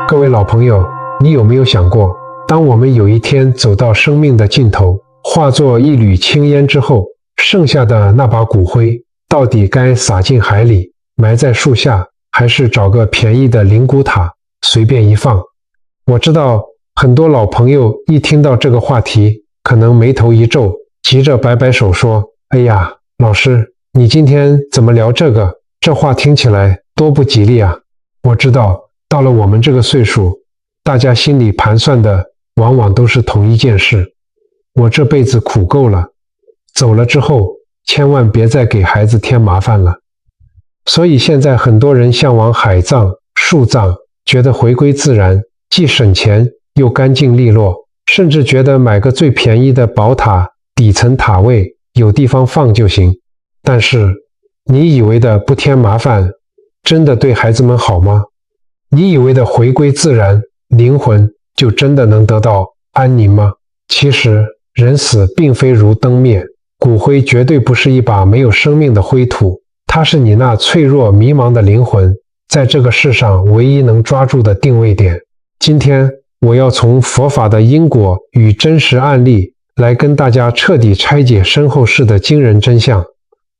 各位老朋友，你有没有想过，当我们有一天走到生命的尽头，化作一缕青烟之后，剩下的那把骨灰到底该撒进海里，埋在树下，还是找个便宜的灵骨塔随便一放？我知道很多老朋友一听到这个话题，可能眉头一皱，急着摆摆手说：哎呀，老师，你今天怎么聊这个？这话听起来多不吉利啊！我知道，到了我们这个岁数，大家心里盘算的往往都是同一件事：我这辈子苦够了，走了之后千万别再给孩子添麻烦了。所以现在很多人向往海葬、树葬，觉得回归自然，既省钱又干净利落，甚至觉得买个最便宜的宝塔，底层塔位有地方放就行。但是你以为的不添麻烦，真的对孩子们好吗？你以为的回归自然，灵魂就真的能得到安宁吗？其实人死并非如灯灭，骨灰绝对不是一把没有生命的灰土，它是你那脆弱迷茫的灵魂在这个世上唯一能抓住的定位点。今天我要从佛法的因果与真实案例来跟大家彻底拆解身后事的惊人真相。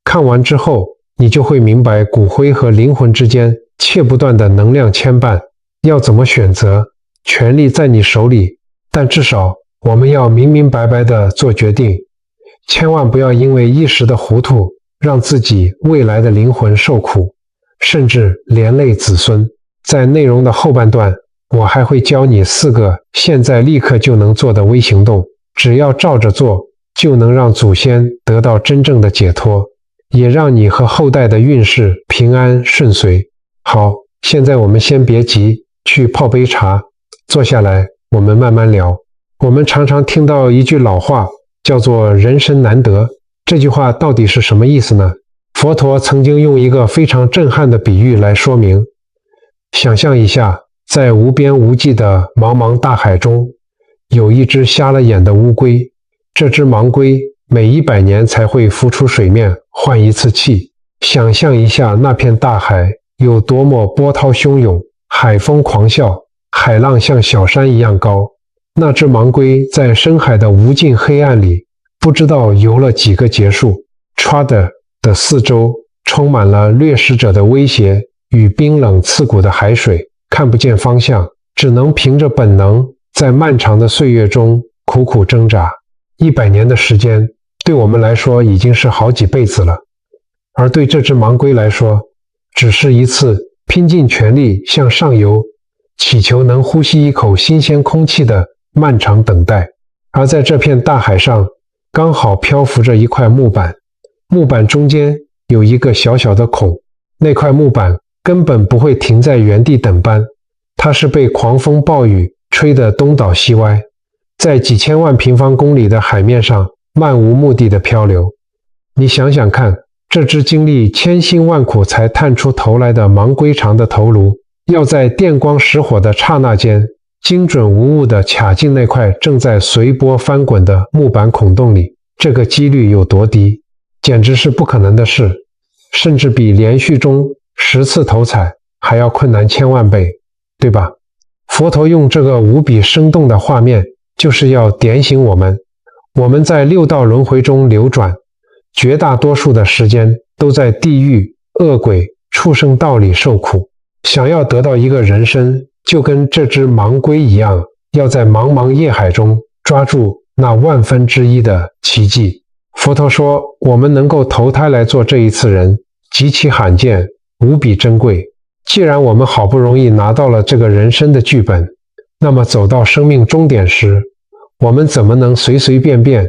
看完之后，你就会明白骨灰和灵魂之间切不断的能量牵绊，要怎么选择，权力在你手里，但至少我们要明明白白的做决定，千万不要因为一时的糊涂，让自己未来的灵魂受苦，甚至连累子孙。在内容的后半段，我还会教你4个现在立刻就能做的微行动，只要照着做，就能让祖先得到真正的解脱，也让你和后代的运势平安顺遂。好，现在我们先别急，去泡杯茶，坐下来，我们慢慢聊。我们常常听到一句老话，叫做人生难得。这句话到底是什么意思呢？佛陀曾经用一个非常震撼的比喻来说明。想象一下，在无边无际的茫茫大海中，有一只瞎了眼的乌龟。这只盲龟每100年才会浮出水面换一次气。想象一下那片大海有多么波涛汹涌，海风狂啸，海浪像小山一样高。那只盲龟在深海的无尽黑暗里，不知道游了几个结束。歘的四周充满了掠食者的威胁与冰冷刺骨的海水，看不见方向，只能凭着本能在漫长的岁月中苦苦挣扎。100年的时间对我们来说已经是好几辈子了，而对这只盲龟来说，只是一次拼尽全力向上游，祈求能呼吸一口新鲜空气的漫长等待。而在这片大海上，刚好漂浮着一块木板，木板中间有一个小小的孔，那块木板根本不会停在原地等班，它是被狂风暴雨吹得东倒西歪，在几千万平方公里的海面上漫无目的的漂流。你想想看，这只经历千辛万苦才探出头来的盲龟长的头颅，要在电光石火的刹那间，精准无误地卡进那块正在随波翻滚的木板孔洞里，这个几率有多低？简直是不可能的事，甚至比连续中10次投彩还要困难千万倍，对吧？佛陀用这个无比生动的画面，就是要点醒我们在6道轮回中流转，绝大多数的时间都在地狱、恶鬼、畜生道里受苦。想要得到一个人生，就跟这只盲龟一样，要在茫茫夜海中抓住那1/1000的奇迹。佛陀说，我们能够投胎来做这一次人，极其罕见，无比珍贵。既然我们好不容易拿到了这个人生的剧本，那么走到生命终点时，我们怎么能随随便便、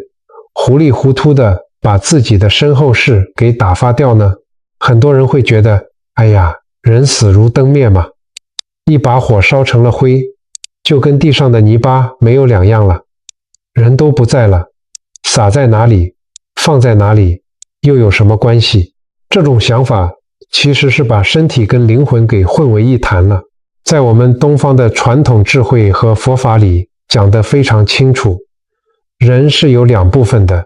糊里糊涂地把自己的身后事给打发掉呢？很多人会觉得，哎呀，人死如灯灭嘛，一把火烧成了灰，就跟地上的泥巴没有两样了，人都不在了，撒在哪里，放在哪里，又有什么关系？这种想法其实是把身体跟灵魂给混为一谈了。在我们东方的传统智慧和佛法里讲得非常清楚，人是有2部分的，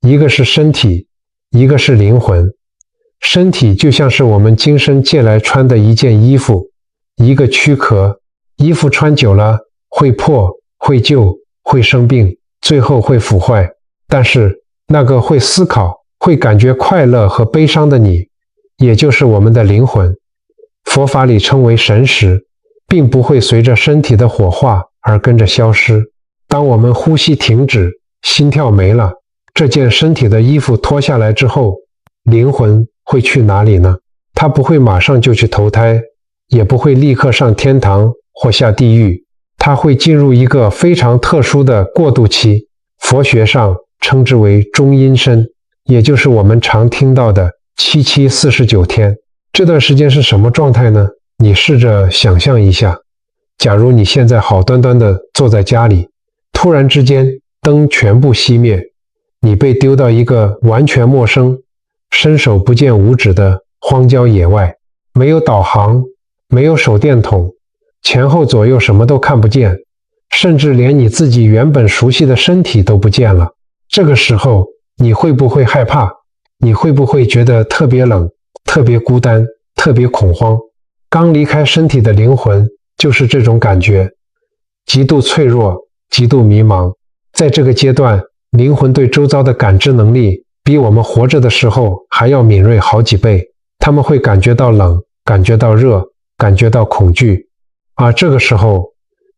一个是身体，一个是灵魂。身体就像是我们今生借来穿的一件衣服，一个躯壳，衣服穿久了会破、会旧、会生病，最后会腐坏。但是那个会思考、会感觉快乐和悲伤的你，也就是我们的灵魂，佛法里称为神识，并不会随着身体的火化而跟着消失。当我们呼吸停止，心跳没了，这件身体的衣服脱下来之后，灵魂会去哪里呢？它不会马上就去投胎，也不会立刻上天堂或下地狱，它会进入一个非常特殊的过渡期，佛学上称之为中阴身，也就是我们常听到的7749天。这段时间是什么状态呢？你试着想象一下，假如你现在好端端的坐在家里，突然之间灯全部熄灭，你被丢到一个完全陌生、伸手不见五指的荒郊野外，没有导航，没有手电筒，前后左右什么都看不见，甚至连你自己原本熟悉的身体都不见了。这个时候，你会不会害怕？你会不会觉得特别冷、特别孤单、特别恐慌？刚离开身体的灵魂就是这种感觉，极度脆弱，极度迷茫。在这个阶段，灵魂对周遭的感知能力比我们活着的时候还要敏锐好几倍。他们会感觉到冷，感觉到热，感觉到恐惧。而这个时候，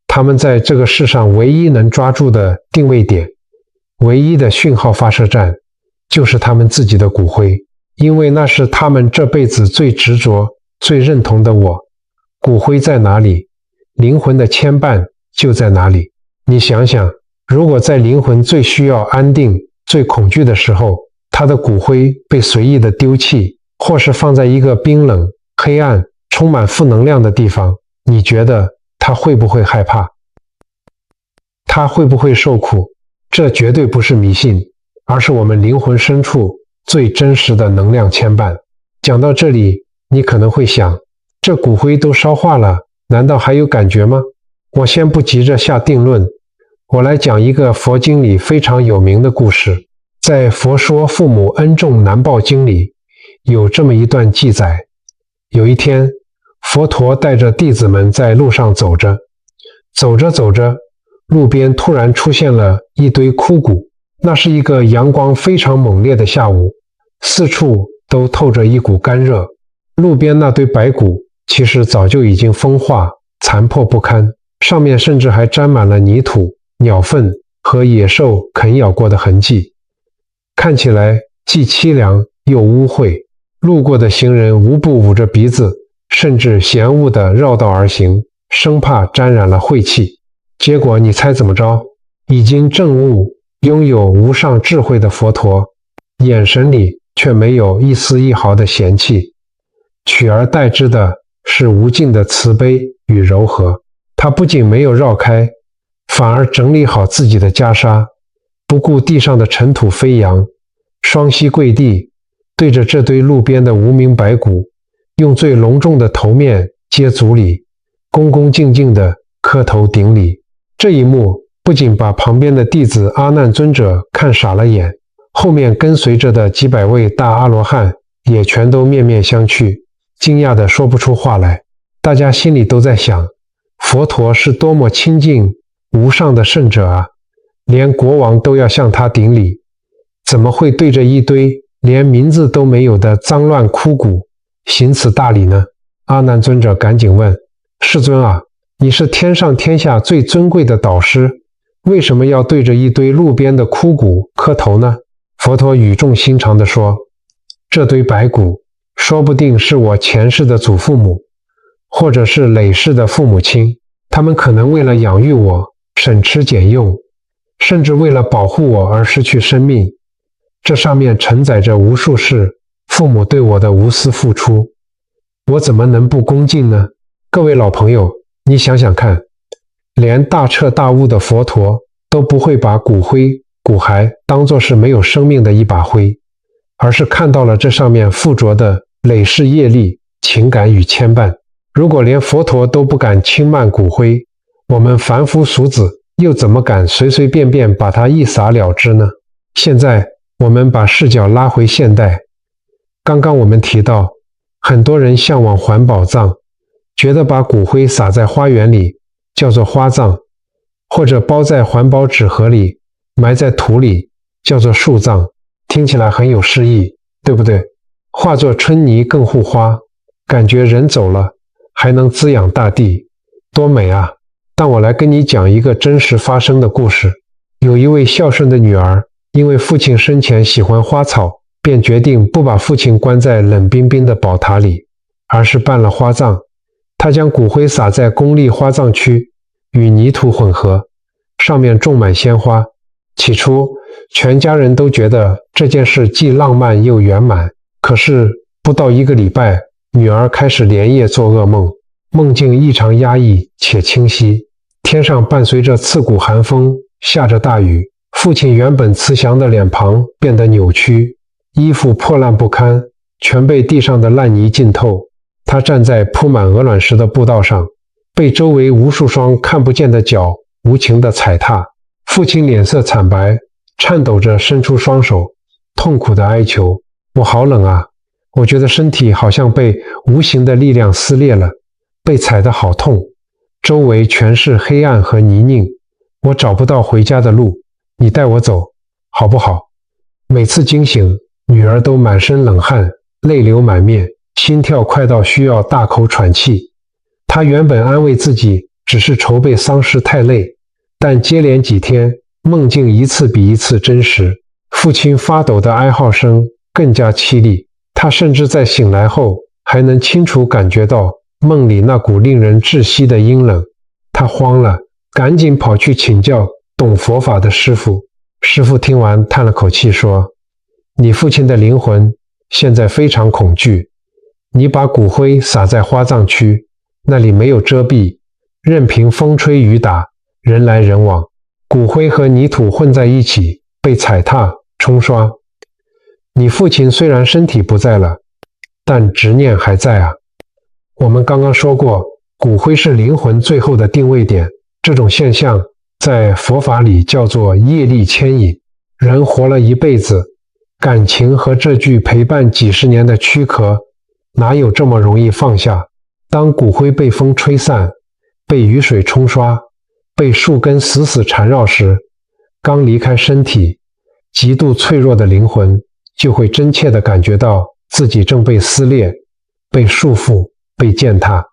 他们在这个世上唯一能抓住的定位点，唯一的讯号发射站，就是他们自己的骨灰，因为那是他们这辈子最执着、最认同的我。骨灰在哪里，灵魂的牵绊就在哪里。你想想，如果在灵魂最需要安定、最恐惧的时候，他的骨灰被随意的丢弃，或是放在一个冰冷、黑暗、充满负能量的地方，你觉得他会不会害怕？他会不会受苦？这绝对不是迷信，而是我们灵魂深处最真实的能量牵绊。讲到这里，你可能会想，这骨灰都烧化了，难道还有感觉吗？我先不急着下定论，我来讲一个佛经里非常有名的故事。在《佛说父母恩重难报经》里，有这么一段记载。有一天，佛陀带着弟子们在路上走着，走着走着，路边突然出现了一堆枯骨。那是一个阳光非常猛烈的下午，四处都透着一股干热。路边那堆白骨其实早就已经风化，残破不堪，上面甚至还沾满了泥土、鸟粪和野兽啃咬过的痕迹，看起来既凄凉又污秽。路过的行人无不捂着鼻子，甚至嫌恶地绕道而行，生怕沾染了晦气。结果你猜怎么着？已经证悟、拥有无上智慧的佛陀，眼神里却没有一丝一毫的嫌弃，取而代之的是无尽的慈悲与柔和。他不仅没有绕开，反而整理好自己的袈裟，不顾地上的尘土飞扬，双膝跪地，对着这堆路边的无名白骨，用最隆重的头面接足礼，恭恭敬敬地磕头顶礼。这一幕不仅把旁边的弟子阿难尊者看傻了眼，后面跟随着的几百位大阿罗汉也全都面面相觑，惊讶地说不出话来。大家心里都在想，佛陀是多么清净无上的圣者啊，连国王都要向他顶礼，怎么会对着一堆连名字都没有的脏乱枯骨行此大礼呢？阿难尊者赶紧问，世尊啊，你是天上天下最尊贵的导师，为什么要对着一堆路边的枯骨磕头呢？佛陀语重心长地说，这堆白骨说不定是我前世的祖父母，或者是累世的父母亲，他们可能为了养育我省吃俭用，甚至为了保护我而失去生命。这上面承载着无数世父母对我的无私付出，我怎么能不恭敬呢？各位老朋友，你想想看，连大彻大悟的佛陀都不会把骨灰、骨骸当作是没有生命的一把灰，而是看到了这上面附着的累世业力、情感与牵绊。如果连佛陀都不敢轻慢骨灰，我们凡夫俗子又怎么敢随随便便把它一洒了之呢？现在我们把视角拉回现代，刚刚我们提到，很多人向往环保葬，觉得把骨灰撒在花园里叫做花葬，或者包在环保纸盒里，埋在土里，叫做树葬。听起来很有诗意，对不对？化作春泥更护花，感觉人走了还能滋养大地，多美啊！但我来跟你讲一个真实发生的故事。有一位孝顺的女儿，因为父亲生前喜欢花草，便决定不把父亲关在冷冰冰的宝塔里，而是办了花葬。她将骨灰撒在公立花葬区，与泥土混合，上面种满鲜花。起初，全家人都觉得这件事既浪漫又圆满。可是不到1个礼拜，女儿开始连夜做噩梦，梦境异常压抑且清晰。天上伴随着刺骨寒风，下着大雨。父亲原本慈祥的脸庞变得扭曲，衣服破烂不堪，全被地上的烂泥浸透。他站在铺满鹅卵石的步道上，被周围无数双看不见的脚无情地踩踏。父亲脸色惨白，颤抖着伸出双手，痛苦地哀求：我好冷啊，我觉得身体好像被无形的力量撕裂了，被踩得好痛，周围全是黑暗和泥泞，我找不到回家的路，你带我走好不好？每次惊醒，女儿都满身冷汗，泪流满面，心跳快到需要大口喘气。她原本安慰自己只是筹备丧事太累，但接连几天，梦境一次比一次真实。父亲发抖的哀嚎声更加凄厉，他甚至在醒来后还能清楚感觉到梦里那股令人窒息的阴冷。他慌了，赶紧跑去请教懂佛法的师父。师父听完叹了口气说：你父亲的灵魂现在非常恐惧，你把骨灰撒在花葬区，那里没有遮蔽，任凭风吹雨打，人来人往，骨灰和泥土混在一起，被踩踏冲刷。你父亲虽然身体不在了，但执念还在啊。我们刚刚说过，骨灰是灵魂最后的定位点，这种现象在佛法里叫做业力牵引。人活了一辈子，感情和这具陪伴几十年的躯壳，哪有这么容易放下？当骨灰被风吹散，被雨水冲刷，被树根死死缠绕时，刚离开身体，极度脆弱的灵魂就会真切地感觉到自己正被撕裂，被束缚，被践踏。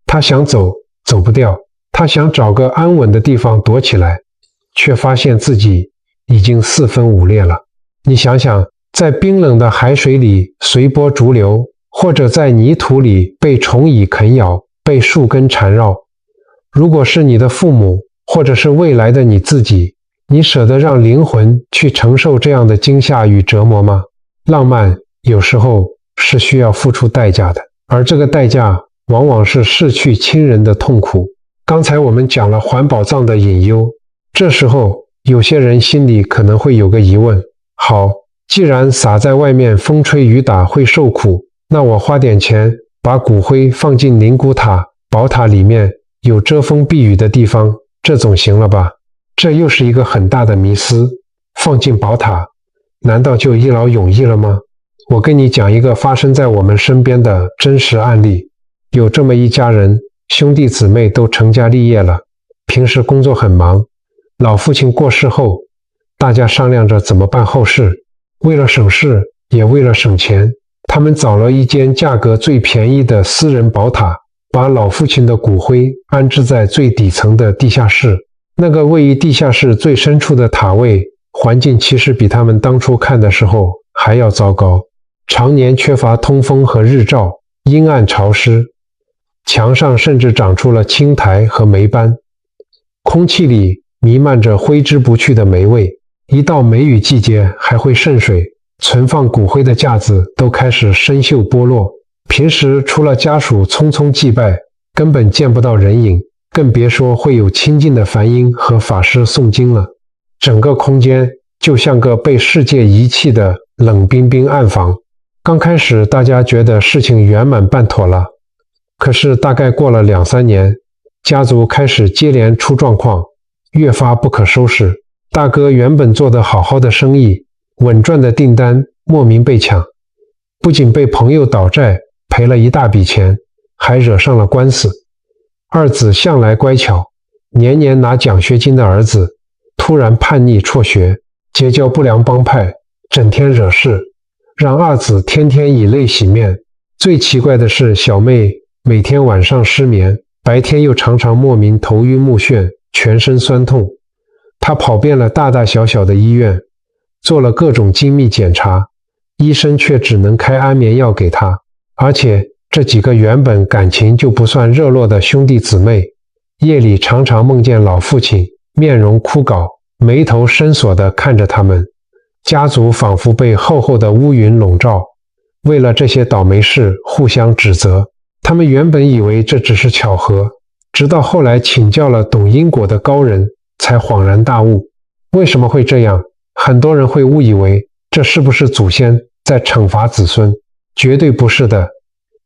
他想走，走不掉；他想找个安稳的地方躲起来，却发现自己已经四分五裂了。你想想，在冰冷的海水里随波逐流，或者在泥土里被虫蚁啃咬，被树根缠绕，如果是你的父母，或者是未来的你自己，你舍得让灵魂去承受这样的惊吓与折磨吗？浪漫有时候是需要付出代价的，而这个代价往往是逝去亲人的痛苦。刚才我们讲了环保葬的隐忧，这时候有些人心里可能会有个疑问：好，既然撒在外面风吹雨打会受苦，那我花点钱把骨灰放进灵骨塔、宝塔里面有遮风避雨的地方，这总行了吧？这又是一个很大的迷思。放进宝塔，难道就一劳永逸了吗？我跟你讲一个发生在我们身边的真实案例。有这么一家人，兄弟姊妹都成家立业了，平时工作很忙。老父亲过世后，大家商量着怎么办后事。为了省事，也为了省钱，他们找了一间价格最便宜的私人宝塔，把老父亲的骨灰安置在最底层的地下室。那个位于地下室最深处的塔位，环境其实比他们当初看的时候还要糟糕，常年缺乏通风和日照，阴暗潮湿，墙上甚至长出了青苔和霉斑，空气里弥漫着挥之不去的霉味，一到梅雨季节还会渗水，存放骨灰的架子都开始生锈剥落，平时除了家属匆匆祭拜，根本见不到人影，更别说会有亲近的梵音和法师诵经了。整个空间就像个被世界遗弃的冷冰冰暗房。刚开始大家觉得事情圆满办妥了，可是大概过了2-3年，家族开始接连出状况，越发不可收拾。大哥原本做得好好的生意，稳赚的订单莫名被抢，不仅被朋友倒债赔了一大笔钱，还惹上了官司。二子向来乖巧，年年拿奖学金的儿子，突然叛逆辍学，结交不良帮派，整天惹事，让二子天天以泪洗面。最奇怪的是，小妹每天晚上失眠，白天又常常莫名头晕目眩，全身酸痛。她跑遍了大大小小的医院，做了各种精密检查，医生却只能开安眠药给她。而且这几个原本感情就不算热络的兄弟姊妹，夜里常常梦见老父亲面容枯槁，眉头深锁地看着他们，家族仿佛被厚厚的乌云笼罩。为了这些倒霉事互相指责，他们原本以为这只是巧合，直到后来请教了懂因果的高人，才恍然大悟。为什么会这样？很多人会误以为这是不是祖先在惩罚子孙？绝对不是的，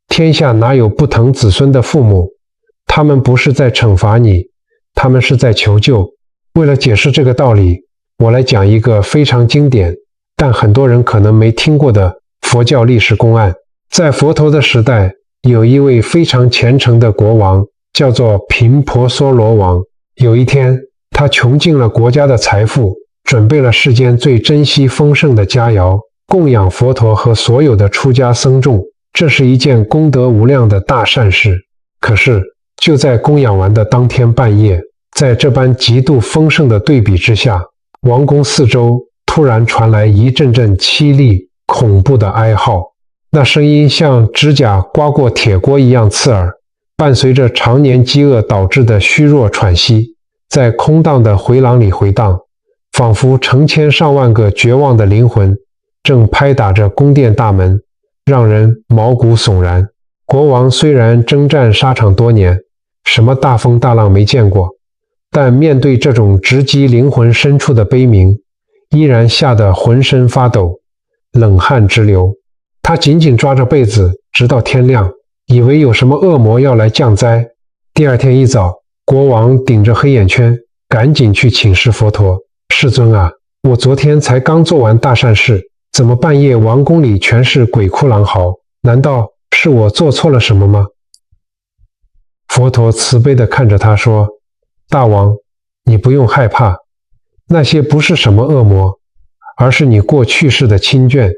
天下哪有不疼子孙的父母？他们不是在惩罚你，他们是在求救。为了解释这个道理，我来讲一个非常经典，但很多人可能没听过的佛教历史公案。在佛陀的时代，有一位非常虔诚的国王，叫做频婆娑罗王。有一天，他穷尽了国家的财富，准备了世间最珍惜丰盛的佳肴，供养佛陀和所有的出家僧众。这是一件功德无量的大善事。可是，就在供养完的当天半夜，在这般极度丰盛的对比之下，王宫四周突然传来一阵阵凄厉恐怖的哀嚎，那声音像指甲刮过铁锅一样刺耳，伴随着常年饥饿导致的虚弱喘息，在空荡的回廊里回荡，仿佛成千上万个绝望的灵魂正拍打着宫殿大门，让人毛骨悚然。国王虽然征战沙场多年，什么大风大浪没见过，但面对这种直击灵魂深处的悲鸣，依然吓得浑身发抖，冷汗直流。他紧紧抓着被子，直到天亮，以为有什么恶魔要来降灾。第二天一早，国王顶着黑眼圈，赶紧去请示佛陀：世尊啊，我昨天才刚做完大善事，怎么半夜王宫里全是鬼哭狼嚎？难道是我做错了什么吗？佛陀慈悲地看着他说：大王，你不用害怕，那些不是什么恶魔，而是你过去世的亲眷。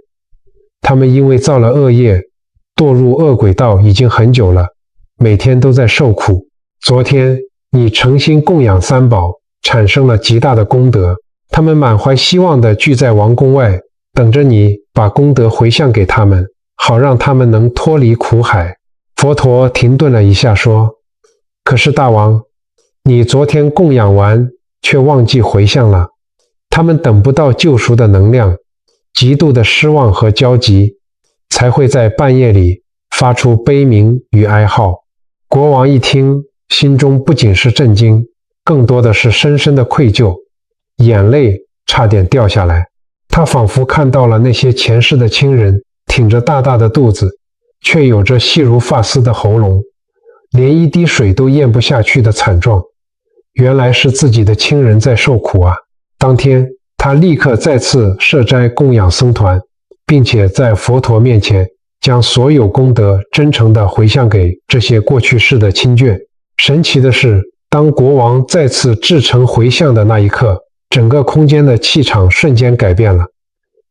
他们因为造了恶业，堕入恶鬼道已经很久了，每天都在受苦。昨天你诚心供养三宝，产生了极大的功德，他们满怀希望地聚在王宫外，等着你把功德回向给他们，好让他们能脱离苦海。佛陀停顿了一下说：可是大王，你昨天供养完却忘记回向了，他们等不到救赎的能量，极度的失望和焦急，才会在半夜里发出悲鸣与哀号。国王一听，心中不仅是震惊，更多的是深深的愧疚，眼泪差点掉下来。他仿佛看到了那些前世的亲人挺着大大的肚子，却有着细如发丝的喉咙，连一滴水都咽不下去的惨状。原来是自己的亲人在受苦啊！当天他立刻再次设斋供养僧团，并且在佛陀面前将所有功德真诚地回向给这些过去世的亲眷。神奇的是，当国王再次至诚回向的那一刻，整个空间的气场瞬间改变了。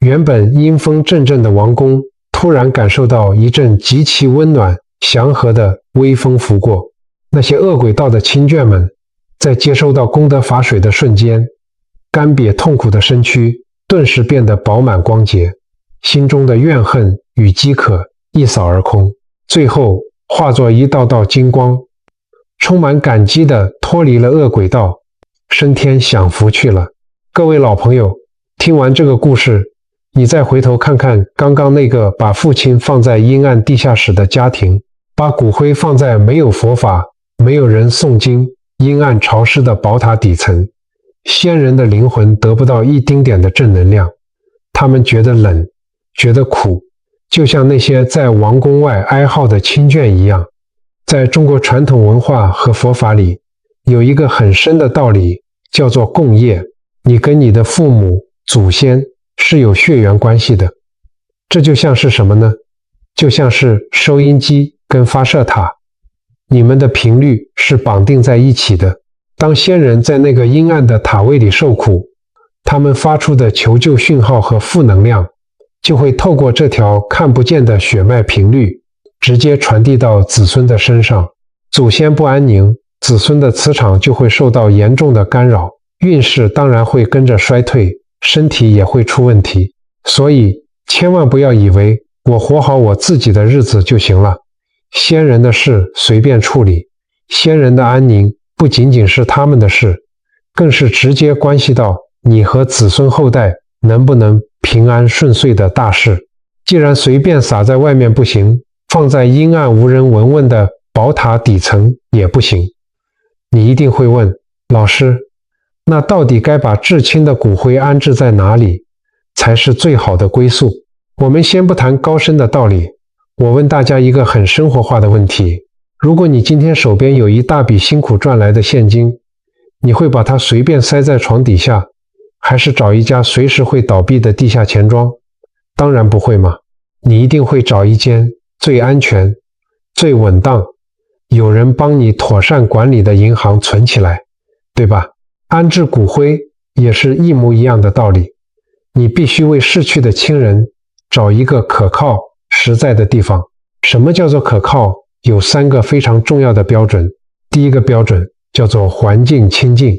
原本阴风阵阵的王宫突然感受到一阵极其温暖祥和的微风拂过。那些恶鬼道的亲眷们在接收到功德法水的瞬间，干瘪痛苦的身躯顿时变得饱满光洁，心中的怨恨与饥渴一扫而空，最后化作一道道金光，充满感激地脱离了恶鬼道，升天享福去了。各位老朋友，听完这个故事，你再回头看看刚刚那个把父亲放在阴暗地下室的家庭，把骨灰放在没有佛法、没有人诵经、阴暗潮湿的宝塔底层，先人的灵魂得不到一丁点的正能量，他们觉得冷，觉得苦，就像那些在王宫外哀号的亲眷一样。在中国传统文化和佛法里，有一个很深的道理，叫做共业。你跟你的父母、祖先是有血缘关系的。这就像是什么呢？就像是收音机跟发射塔，你们的频率是绑定在一起的。当先人在那个阴暗的塔位里受苦，他们发出的求救讯号和负能量，就会透过这条看不见的血脉频率，直接传递到子孙的身上。祖先不安宁，子孙的磁场就会受到严重的干扰，运势当然会跟着衰退，身体也会出问题。所以千万不要以为我活好我自己的日子就行了，先人的事随便处理，先人的安宁不仅仅是他们的事，更是直接关系到你和子孙后代能不能平安顺遂的大事。既然随便撒在外面不行，放在阴暗无人闻问的宝塔底层也不行。你一定会问，老师，那到底该把至亲的骨灰安置在哪里才是最好的归宿？我们先不谈高深的道理，我问大家一个很生活化的问题，如果你今天手边有一大笔辛苦赚来的现金，你会把它随便塞在床底下，还是找一家随时会倒闭的地下钱庄？当然不会嘛，你一定会找一间最安全、最稳当，有人帮你妥善管理的银行存起来，对吧？安置骨灰也是一模一样的道理，你必须为逝去的亲人找一个可靠、实在的地方。什么叫做可靠？有3个非常重要的标准。第一个标准叫做环境清净。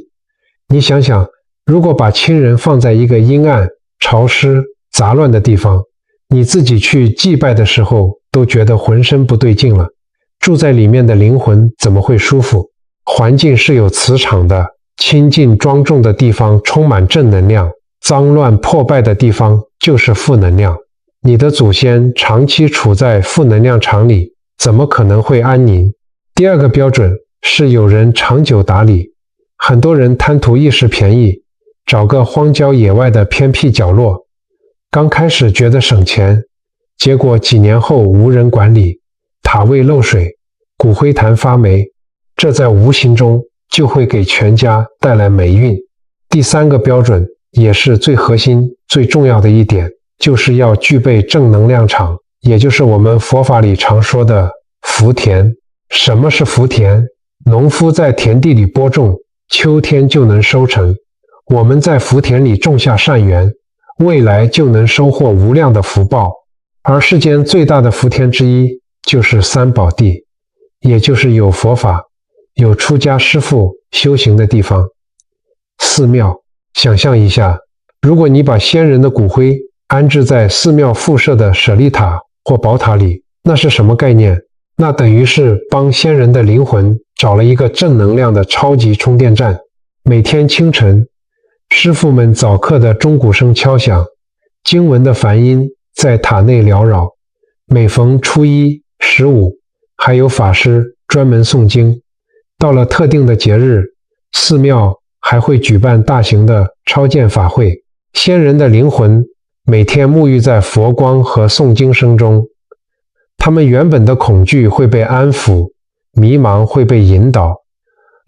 你想想，如果把亲人放在一个阴暗、潮湿、杂乱的地方，你自己去祭拜的时候都觉得浑身不对劲了，住在里面的灵魂怎么会舒服？环境是有磁场的，清净庄重的地方充满正能量，脏乱破败的地方就是负能量。你的祖先长期处在负能量场里，怎么可能会安宁？第二个标准是有人长久打理。很多人贪图一时便宜，找个荒郊野外的偏僻角落，刚开始觉得省钱，结果几年后无人管理，塔位漏水，骨灰坛发霉，这在无形中就会给全家带来霉运。第3个标准也是最核心、最重要的一点，就是要具备正能量场，也就是我们佛法里常说的福田。什么是福田？农夫在田地里播种，秋天就能收成。我们在福田里种下善缘，未来就能收获无量的福报。而世间最大的福田之一就是三宝地，也就是有佛法、有出家师父修行的地方。寺庙，想象一下，如果你把先人的骨灰安置在寺庙附设的舍利塔或宝塔里，那是什么概念？那等于是帮先人的灵魂找了一个正能量的超级充电站。每天清晨，师父们早课的钟鼓声敲响，经文的梵音在塔内缭绕。每逢初一、15，还有法师专门诵经。到了特定的节日，寺庙还会举办大型的超荐法会。先人的灵魂每天沐浴在佛光和诵经声中，他们原本的恐惧会被安抚，迷茫会被引导，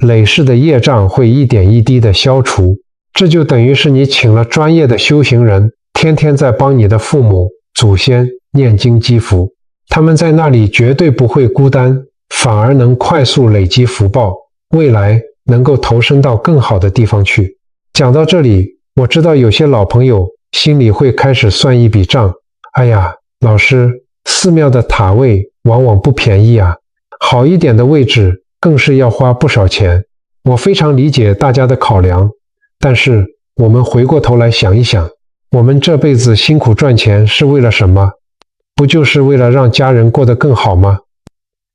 累世的业障会一点一滴的消除。这就等于是你请了专业的修行人，天天在帮你的父母、祖先念经积福。他们在那里绝对不会孤单，反而能快速累积福报，未来能够投身到更好的地方去。讲到这里，我知道有些老朋友心里会开始算一笔账。哎呀，老师，寺庙的塔位往往不便宜啊，好一点的位置更是要花不少钱。我非常理解大家的考量，但是我们回过头来想一想，我们这辈子辛苦赚钱是为了什么？不就是为了让家人过得更好吗？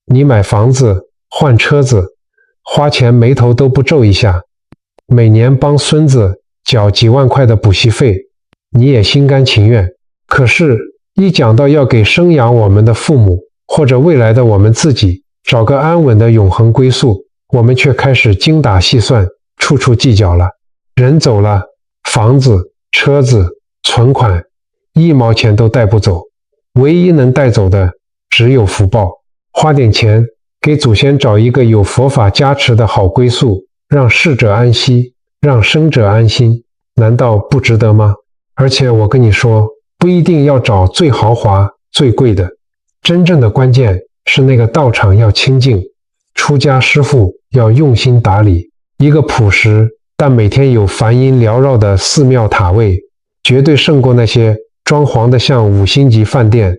你买房子、换车子，花钱眉头都不皱一下，每年帮孙子缴几万块的补习费，你也心甘情愿。可是，一讲到要给生养我们的父母，或者未来的我们自己，找个安稳的永恒归宿，我们却开始精打细算，处处计较了。人走了，房子、车子、存款，一毛钱都带不走，唯一能带走的只有福报。花点钱给祖先找一个有佛法加持的好归宿，让逝者安息，让生者安心，难道不值得吗？而且我跟你说，不一定要找最豪华、最贵的，真正的关键是那个道场要清净，出家师父要用心打理。一个朴实但每天有梵音缭绕的寺庙塔位，绝对胜过那些装潢的像5星级饭店，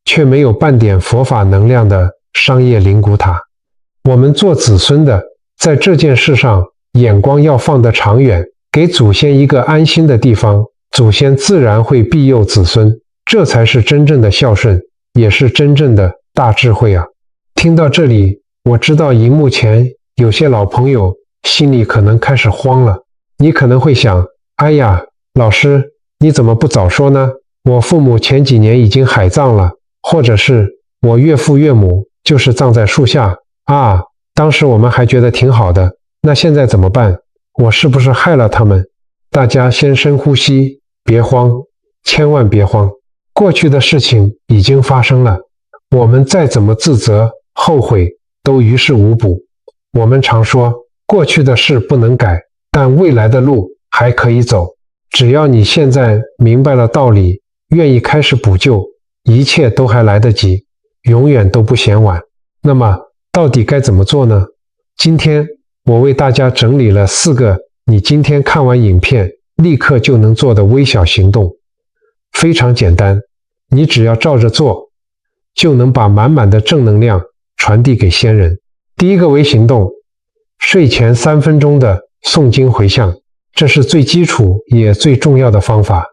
却没有半点佛法能量的商业灵骨塔。我们做子孙的，在这件事上眼光要放得长远，给祖先一个安心的地方，祖先自然会庇佑子孙，这才是真正的孝顺，也是真正的大智慧啊！听到这里，我知道荧幕前有些老朋友心里可能开始慌了。你可能会想，哎呀，老师，你怎么不早说呢？我父母前几年已经海葬了，或者是我岳父岳母就是葬在树下啊，当时我们还觉得挺好的，那现在怎么办？我是不是害了他们？大家先深呼吸，别慌，千万别慌。过去的事情已经发生了，我们再怎么自责、后悔，都于事无补。我们常说，过去的事不能改，但未来的路还可以走。只要你现在明白了道理，愿意开始补救，一切都还来得及，永远都不嫌晚。那么，到底该怎么做呢？今天我为大家整理了4个你今天看完影片立刻就能做的微小行动，非常简单，你只要照着做，就能把满满的正能量传递给先人。第一个微行动，睡前3分钟的诵经回向，这是最基础也最重要的方法。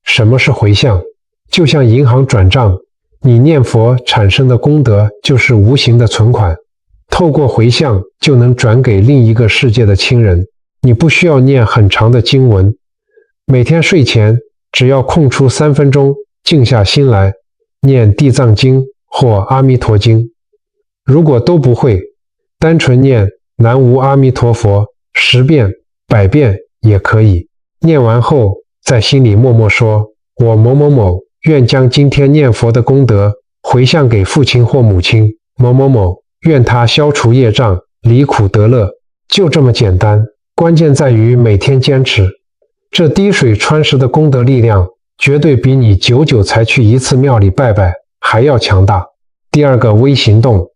什么是回向？就像银行转账，你念佛产生的功德就是无形的存款，透过回向就能转给另一个世界的亲人。你不需要念很长的经文，每天睡前只要空出3分钟，静下心来念地藏经或阿弥陀经。如果都不会，单纯念南无阿弥陀佛10遍、100遍也可以。念完后，在心里默默说：我某某某愿将今天念佛的功德回向给父亲或母亲某某某，愿他消除业障，离苦得乐。就这么简单，关键在于每天坚持。这滴水穿石的功德力量，绝对比你久久才去一次庙里拜拜还要强大。第二个微行动，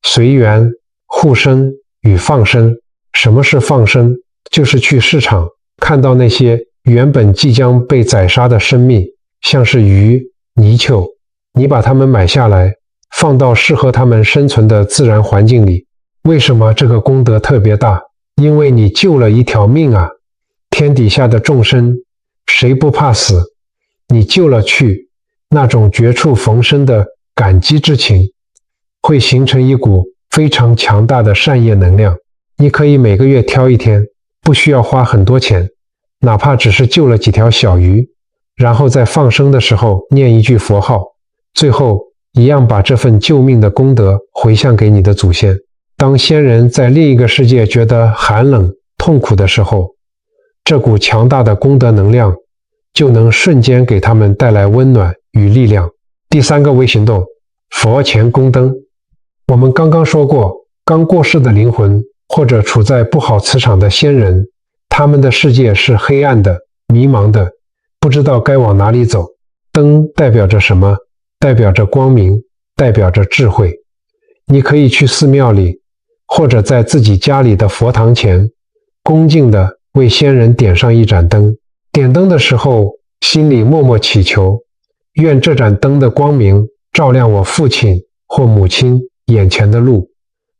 随缘、护身与放生。什么是放生？就是去市场看到那些原本即将被宰杀的生命，像是鱼、泥鳅，你把它们买下来，放到适合它们生存的自然环境里。为什么这个功德特别大？因为你救了一条命啊！天底下的众生，谁不怕死？你救了去，那种绝处逢生的感激之情，会形成一股非常强大的善业能量。你可以每个月挑一天，不需要花很多钱，哪怕只是救了几条小鱼，然后在放生的时候念一句佛号，最后一样把这份救命的功德回向给你的祖先。当先人在另一个世界觉得寒冷、痛苦的时候，这股强大的功德能量就能瞬间给他们带来温暖与力量。第三个微行动，佛前供灯。我们刚刚说过，刚过世的灵魂或者处在不好磁场的先人，他们的世界是黑暗的、迷茫的，不知道该往哪里走。灯代表着什么？代表着光明，代表着智慧。你可以去寺庙里，或者在自己家里的佛堂前，恭敬地为先人点上一盏灯。点灯的时候，心里默默祈求，愿这盏灯的光明照亮我父亲或母亲眼前的路，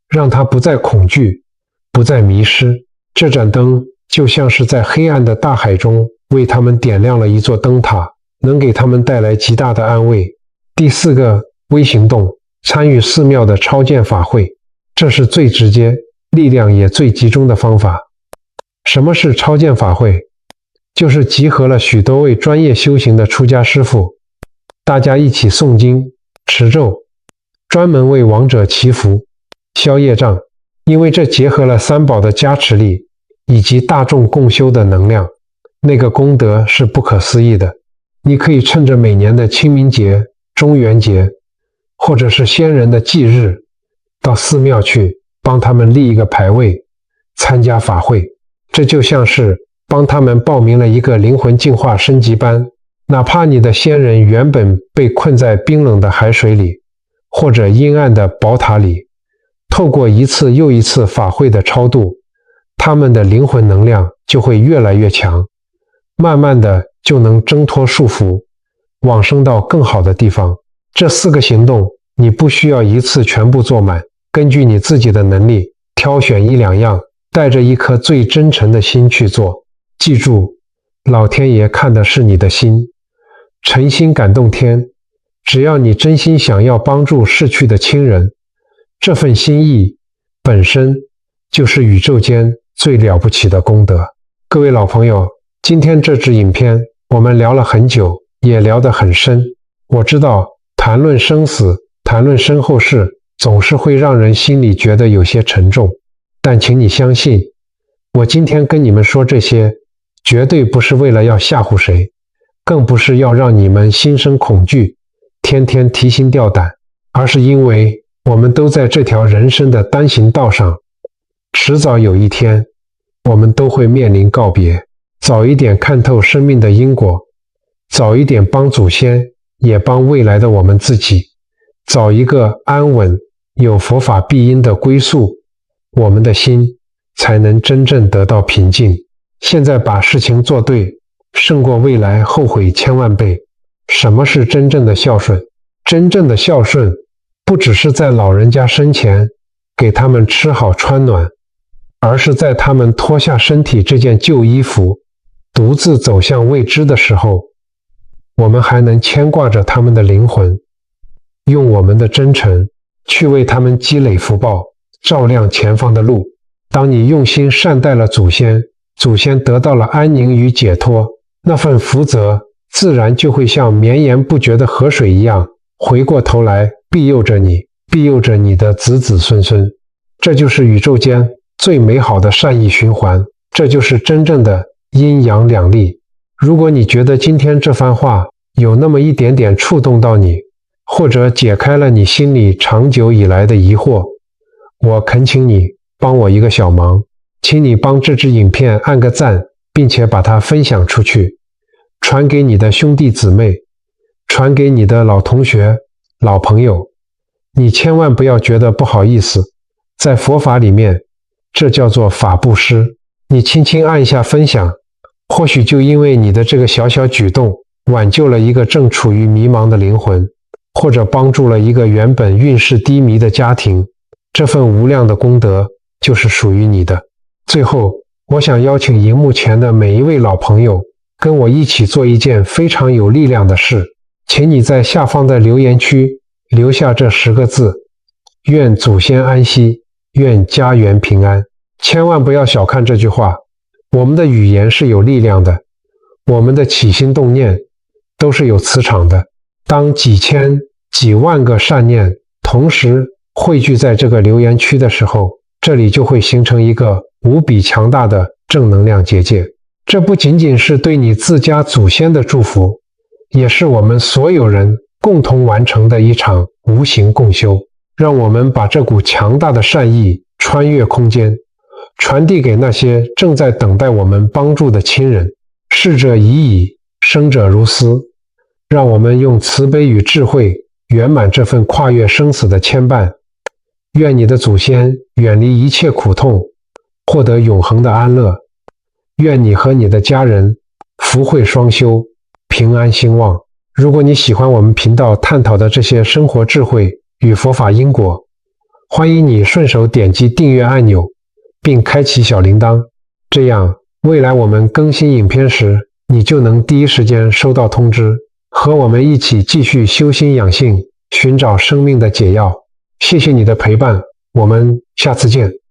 让他不再恐惧，不再迷失。这盏灯就像是在黑暗的大海中为他们点亮了一座灯塔，能给他们带来极大的安慰。第四个微行动，参与寺庙的超荐法会，这是最直接、力量也最集中的方法。什么是超荐法会？就是集合了许多位专业修行的出家师父，大家一起诵经、持咒，专门为亡者祈福、消业障。因为这结合了三宝的加持力以及大众共修的能量，那个功德是不可思议的。你可以趁着每年的清明节、中元节，或者是先人的忌日，到寺庙去帮他们立一个牌位，参加法会。这就像是帮他们报名了一个灵魂进化升级班。哪怕你的先人原本被困在冰冷的海水里，或者阴暗的宝塔里，透过一次又一次法会的超度，他们的灵魂能量就会越来越强，慢慢的就能挣脱束缚，往生到更好的地方。这4个行动，你不需要一次全部做满，根据你自己的能力，挑选1、2样，带着一颗最真诚的心去做。记住，老天爷看的是你的心，诚心感动天。只要你真心想要帮助逝去的亲人，这份心意本身就是宇宙间最了不起的功德。各位老朋友，今天这支影片我们聊了很久，也聊得很深。我知道谈论生死，谈论身后事，总是会让人心里觉得有些沉重，但请你相信，我今天跟你们说这些，绝对不是为了要吓唬谁，更不是要让你们心生恐惧，天天提心吊胆，而是因为我们都在这条人生的单行道上，迟早有一天，我们都会面临告别。早一点看透生命的因果，早一点帮祖先，也帮未来的我们自己，找一个安稳、有佛法庇荫的归宿，我们的心才能真正得到平静。现在把事情做对，胜过未来后悔千万倍。什么是真正的孝顺？真正的孝顺，不只是在老人家生前给他们吃好穿暖，而是在他们脱下身体这件旧衣服，独自走向未知的时候，我们还能牵挂着他们的灵魂，用我们的真诚去为他们积累福报，照亮前方的路。当你用心善待了祖先，祖先得到了安宁与解脱，那份福泽自然就会像绵延不绝的河水一样，回过头来庇佑着你，庇佑着你的子子孙孙。这就是宇宙间最美好的善意循环，这就是真正的阴阳两立。如果你觉得今天这番话有那么一点点触动到你，或者解开了你心里长久以来的疑惑，我恳请你帮我一个小忙，请你帮这支影片按个赞，并且把它分享出去，传给你的兄弟姊妹，传给你的老同学、老朋友。你千万不要觉得不好意思，在佛法里面，这叫做法布施。你轻轻按一下分享，或许就因为你的这个小小举动，挽救了一个正处于迷茫的灵魂，或者帮助了一个原本运势低迷的家庭，这份无量的功德就是属于你的。最后，我想邀请荧幕前的每一位老朋友，跟我一起做一件非常有力量的事，请你在下方的留言区留下这10个字：愿祖先安息，愿家园平安。千万不要小看这句话，我们的语言是有力量的，我们的起心动念都是有磁场的。当几千、几万个善念同时汇聚在这个留言区的时候，这里就会形成一个无比强大的正能量结界。这不仅仅是对你自家祖先的祝福，也是我们所有人共同完成的一场无形共修。让我们把这股强大的善意穿越空间，传递给那些正在等待我们帮助的亲人。逝者已矣，生者如斯。让我们用慈悲与智慧圆满这份跨越生死的牵绊。愿你的祖先远离一切苦痛，获得永恒的安乐。愿你和你的家人福慧双修，平安兴旺。如果你喜欢我们频道探讨的这些生活智慧与佛法因果，欢迎你顺手点击订阅按钮，并开启小铃铛，这样未来我们更新影片时，你就能第一时间收到通知，和我们一起继续修心养性，寻找生命的解药。谢谢你的陪伴，我们下次见。